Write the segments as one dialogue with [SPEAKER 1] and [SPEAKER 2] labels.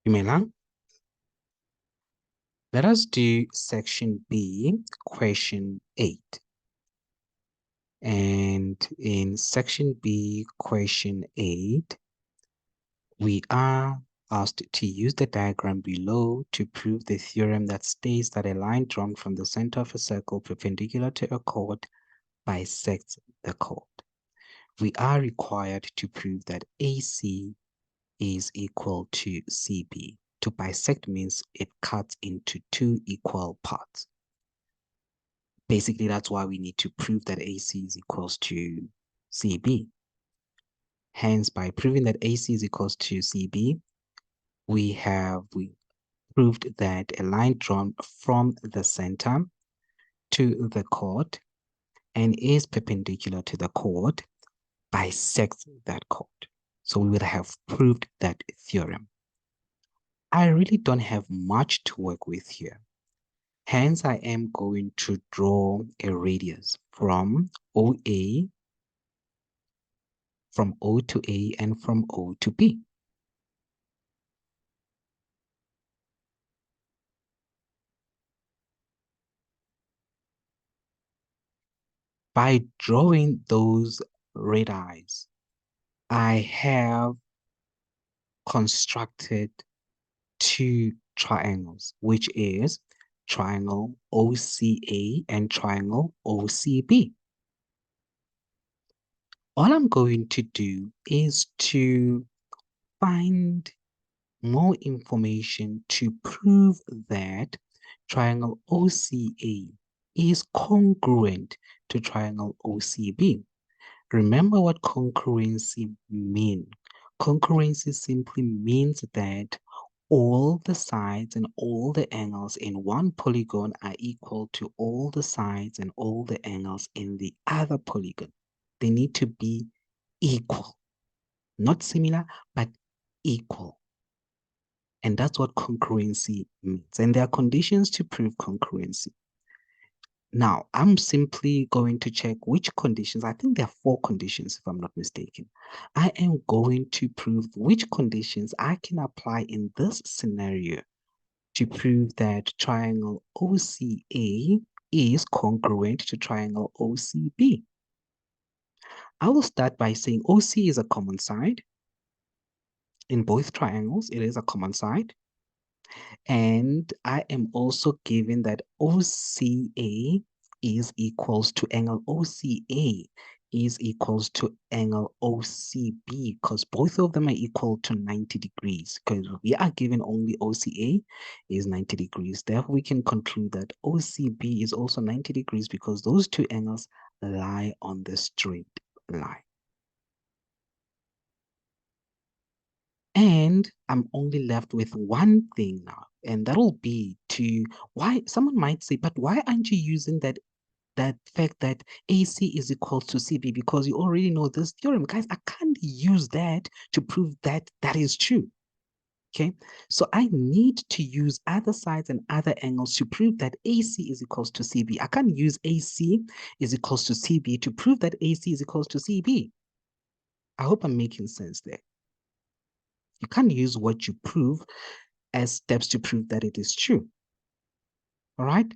[SPEAKER 1] Dumela. Let us do section B, question 8. And in section B, question 8, we are asked to use the diagram below to prove the theorem that states that a line drawn from the center of a circle perpendicular to a chord bisects the chord. We are required to prove that AC is equal to CB. To bisect means it cuts into two equal parts. Basically, that's why we need to prove that AC is equals to CB. Hence, by proving that AC is equals to CB, we proved that a line drawn from the center to the chord and is perpendicular to the chord bisects that chord. So we would have proved that theorem. I really don't have much to work with here. Hence, I am going to draw a radius from OA, from O to A, and from O to B. By drawing those radii, I have constructed two triangles, which is triangle OCA and triangle OCB. All I'm going to do is to find more information to prove that triangle OCA is congruent to triangle OCB. Remember what congruency means. Congruency simply means that all the sides and all the angles in one polygon are equal to all the sides and all the angles in the other polygon. They need to be equal. Not similar, but equal. And that's what congruency means. And there are conditions to prove congruency. Now, I'm simply going to check which conditions. I think there are 4 conditions, if I'm not mistaken. I am going to prove which conditions I can apply in this scenario to prove that triangle OCA is congruent to triangle OCB. I will start by saying OC is a common side. In both triangles, it is a common side. And I am also given that OCA is equals to angle OCA is equals to angle OCB because both of them are equal to 90 degrees because we are given only OCA is 90 degrees. Therefore, we can conclude that OCB is also 90 degrees because those two angles lie on the straight line. And I'm only left with one thing now, and that'll be to why someone might say, but why aren't you using that fact that AC is equal to CB because you already know this theorem? Guys, I can't use that to prove that that is true. Okay, so I need to use other sides and other angles to prove that AC is equals to CB. I can't use AC is equals to CB to prove that AC is equals to CB. I hope I'm making sense there. You can't use what you prove as steps to prove that it is true. All right.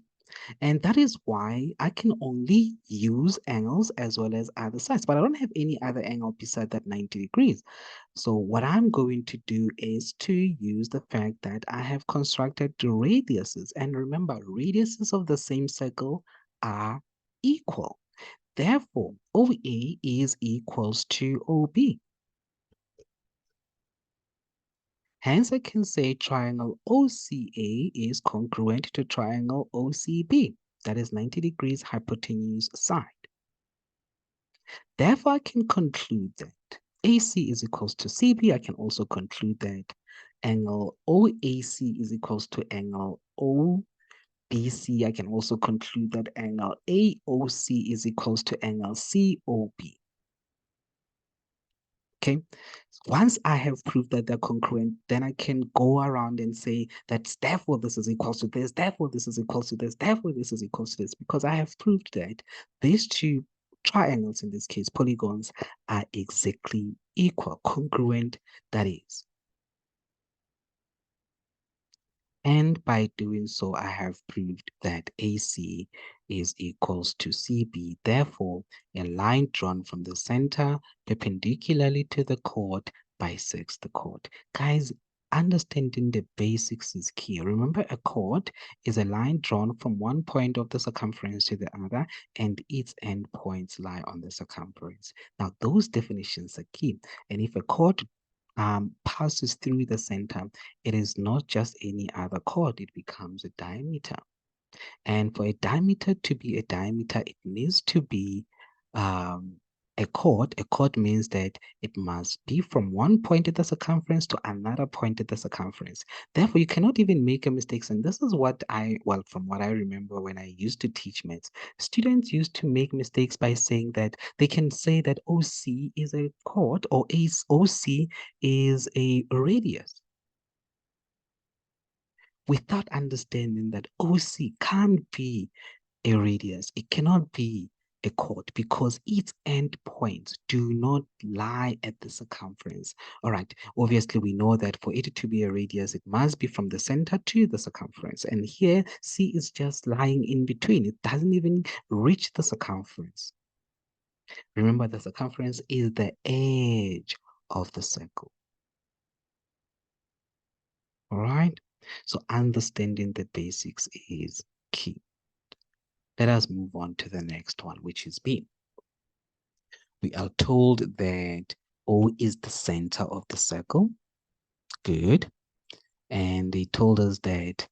[SPEAKER 1] And that is why I can only use angles as well as other sides, but I don't have any other angle beside that 90 degrees. So what I'm going to do is to use the fact that I have constructed the radiuses. And remember, radiuses of the same circle are equal. Therefore, OA is equals to OB. Hence, I can say triangle OCA is congruent to triangle OCB. That is 90 degrees hypotenuse side. Therefore, I can conclude that AC is equals to CB. I can also conclude that angle OAC is equals to angle OBC. I can also conclude that angle AOC is equals to angle COB. Okay, once I have proved that they're congruent, then I can go around and say that therefore this is equals to this, therefore this is equals to this, therefore this is equals to this, because I have proved that these two triangles, in this case polygons, are exactly equal, congruent, that is. And by doing so, I have proved that AC is equals to CB. Therefore, a line drawn from the center perpendicularly to the chord bisects the chord. Guys, understanding the basics is key. Remember, a chord is a line drawn from one point of the circumference to the other, and its endpoints lie on the circumference. Now, those definitions are key. And if a chord passes through the center, it is not just any other chord, it becomes a diameter. And for a diameter to be a diameter, it needs to be um, a chord. A chord means that it must be from one point at the circumference to another point at the circumference. Therefore, you cannot even make a mistake. And this is what well, from what I remember when I used to teach maths, students used to make mistakes by saying that they can say that OC is a chord or OC is a radius without understanding that OC can't be a radius. It cannot be a chord because its endpoints do not lie at the circumference. All right. Obviously, we know that for it to be a radius, it must be from the center to the circumference. And here, C is just lying in between. It doesn't even reach the circumference. Remember, the circumference is the edge of the circle. All right. So understanding the basics is key. Let us move on to the next one, which is B. We are told that O is the center of the circle. Good. And they told us that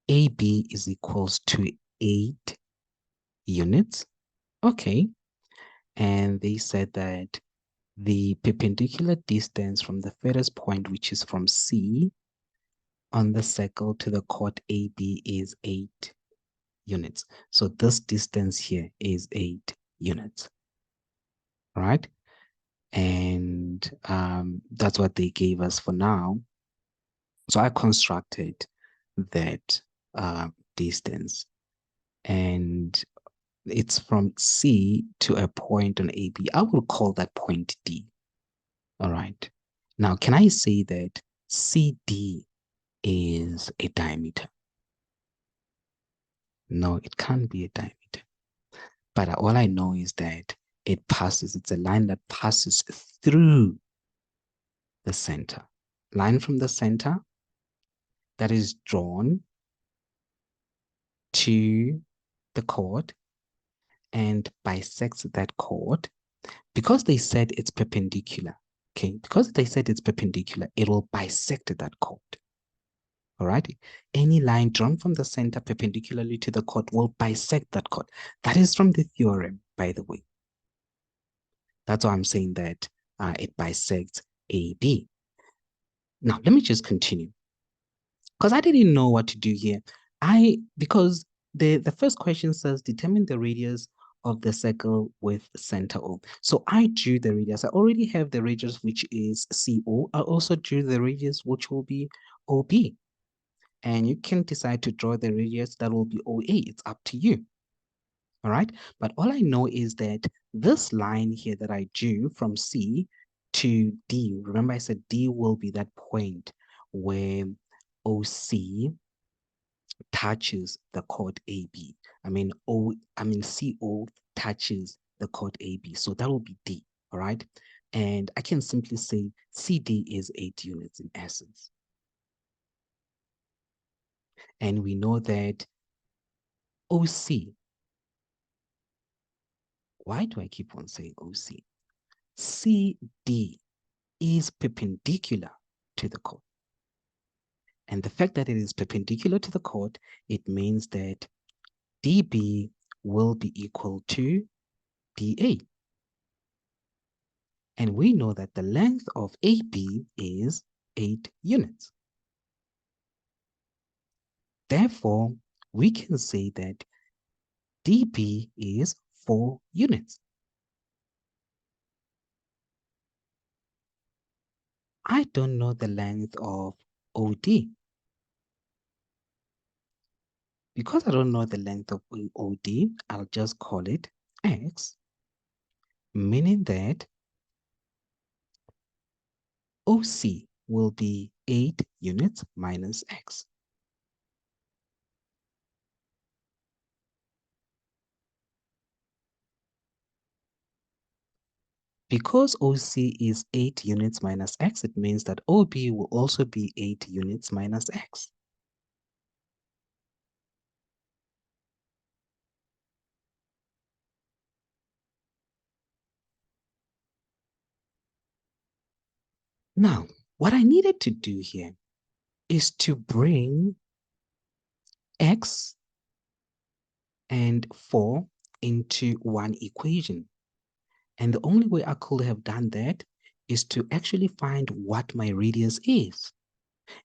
[SPEAKER 1] AB is equals to 8 units. Okay. And they said that the perpendicular distance from the furthest point, which is from C on the circle to the chord AB, is 8 units. So this distance here is 8 units. Right? And that's what they gave us for now. So I constructed that distance, and it's from C to a point on AB. I will call that point D. All right. Now, can I say that CD is a diameter? No, it can't be a diameter. But all I know is that it's a line that passes through the center. Line from the center that is drawn to the chord and bisects that chord. Because they said it's perpendicular, okay, because they said it's perpendicular, it will bisect that chord. All right. Any line drawn from the center perpendicularly to the chord will bisect that chord. That is from the theorem, by the way. That's why I'm saying that it bisects AB. Now, let me just continue. Because I didn't know what to do here. Because the first question says determine the radius of the circle with center O. So I drew the radius. I already have the radius, which is CO. I also drew the radius, which will be OB. And you can decide to draw the radius that will be OA. It's up to you. All right. But all I know is that this line here that I drew from C to D, remember I said D will be that point where OC touches the chord AB. CO touches the chord AB. So that will be D. All right. And I can simply say CD is 8 units in essence. And we know that OC, why do I keep on saying OC? CD is perpendicular to the chord. And the fact that it is perpendicular to the chord, it means that DB will be equal to DA. And we know that the length of AB is 8 units. Therefore, we can say that DB is 4 units. I don't know the length of OD. Because I don't know the length of OD, I'll just call it X, meaning that OC will be 8 units minus X. Because OC is 8 units minus x, it means that OB will also be 8 units minus x. Now, what I needed to do here is to bring x and 4 into one equation. And the only way I could have done that is to actually find what my radius is.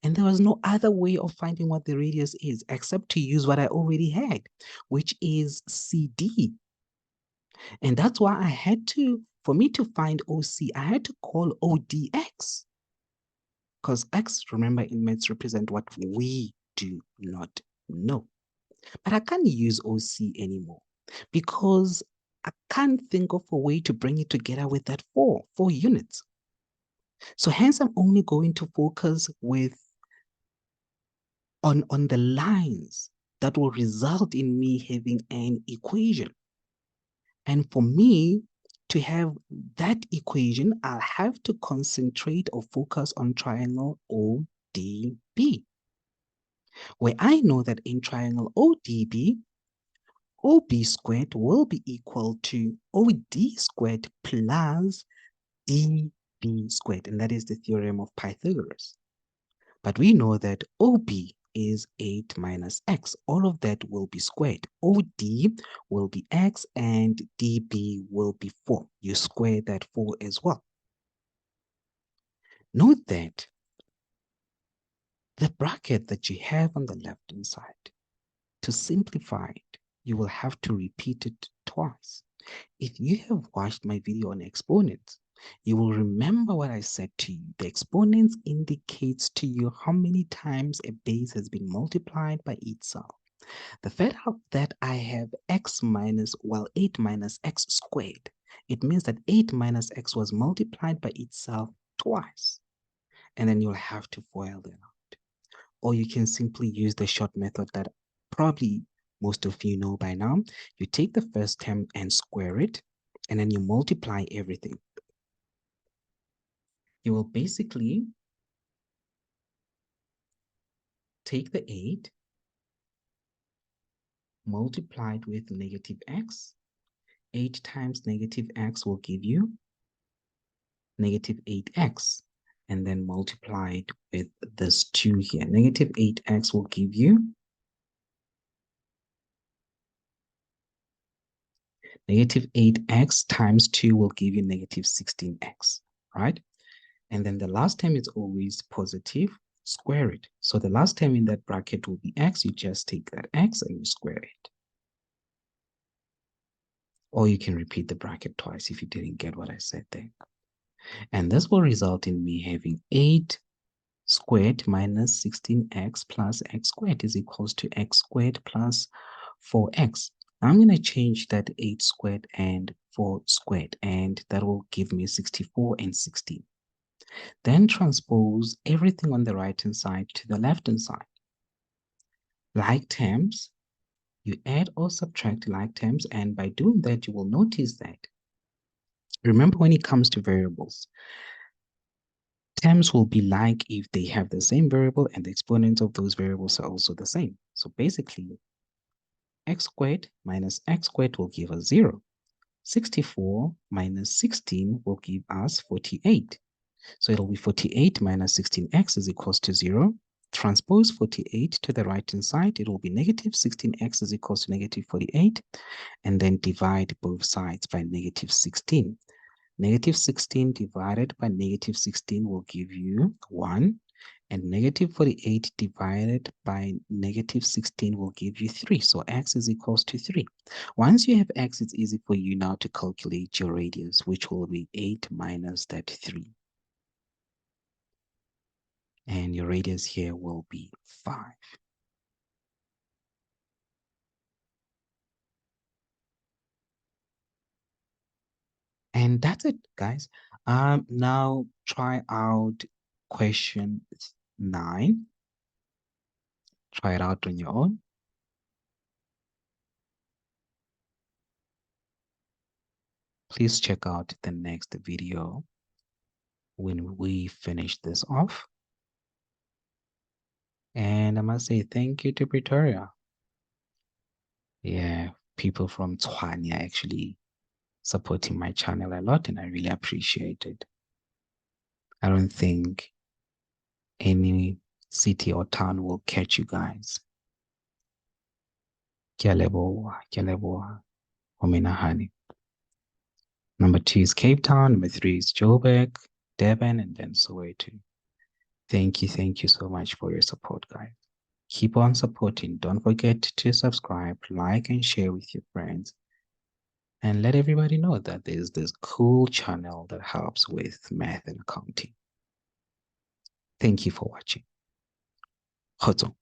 [SPEAKER 1] And there was no other way of finding what the radius is except to use what I already had, which is CD. And that's why I had to, for me to find OC, I had to call ODX. Because X, remember, in maths represent what we do not know. But I can't use OC anymore because I can't think of a way to bring it together with that four units. So hence I'm only going to focus on the lines that will result in me having an equation. And for me to have that equation, I'll have to concentrate or focus on triangle ODB, where I know that in triangle ODB, OB squared will be equal to OD squared plus DB squared, and that is the theorem of Pythagoras. But we know that OB is 8 minus x. All of that will be squared. OD will be x and DB will be 4. You square that 4 as well. Note that the bracket that you have on the left-hand side, to simplify it, you will have to repeat it twice. If you have watched my video on exponents, you will remember what I said to you. The exponents indicates to you how many times a base has been multiplied by itself. The fact that I have x minus, 8 minus x squared, it means that 8 minus x was multiplied by itself twice. And then you'll have to FOIL that out. Or you can simply use the short method that probably most of you know by now. You take the first term and square it, and then you multiply everything. You will basically take the 8 multiplied with negative x. 8 times negative x will give you negative 8x, and then multiply it with this 2 here. Negative 8x will give you negative 8x times 2 will give you negative 16x, right? And then the last term is always positive, square it. So the last term in that bracket will be x. You just take that x and you square it. Or you can repeat the bracket twice if you didn't get what I said there. And this will result in me having 8 squared minus 16x plus x squared is equals to x squared plus 4x. I'm going to change that 8 squared and 4 squared, and that will give me 64 and 16. Then transpose everything on the right-hand side to the left-hand side. Like terms, you add or subtract like terms, and by doing that, you will notice that, remember, when it comes to variables, terms will be like if they have the same variable and the exponents of those variables are also the same. So basically, x squared minus x squared will give us 0. 64 minus 16 will give us 48. So it'll be 48 minus 16x is equals to 0. Transpose 48 to the right-hand side. It will be negative 16x is equals to negative 48. And then divide both sides by negative 16. Negative 16 divided by negative 16 will give you 1. And negative 48 divided by negative 16 will give you 3. So x is equals to 3. Once you have x, it's easy for you now to calculate your radius, which will be 8 minus that 3. And your radius here will be 5. And that's it, guys. Now try out question 9. Try it out on your own. Please check out the next video when we finish this off. And I must say thank you to Pretoria. Yeah, people from Tshwane are actually supporting my channel a lot, and I really appreciate it. I don't think any city or town will catch you guys. Ke a leboha, honey. Number 2 is Cape Town. Number 3 is Joburg, Durban, and then Soweto. Thank you so much for your support, guys. Keep on supporting. Don't forget to subscribe, like, and share with your friends. And let everybody know that there's this cool channel that helps with math and accounting. Thank you for watching. Kgotso.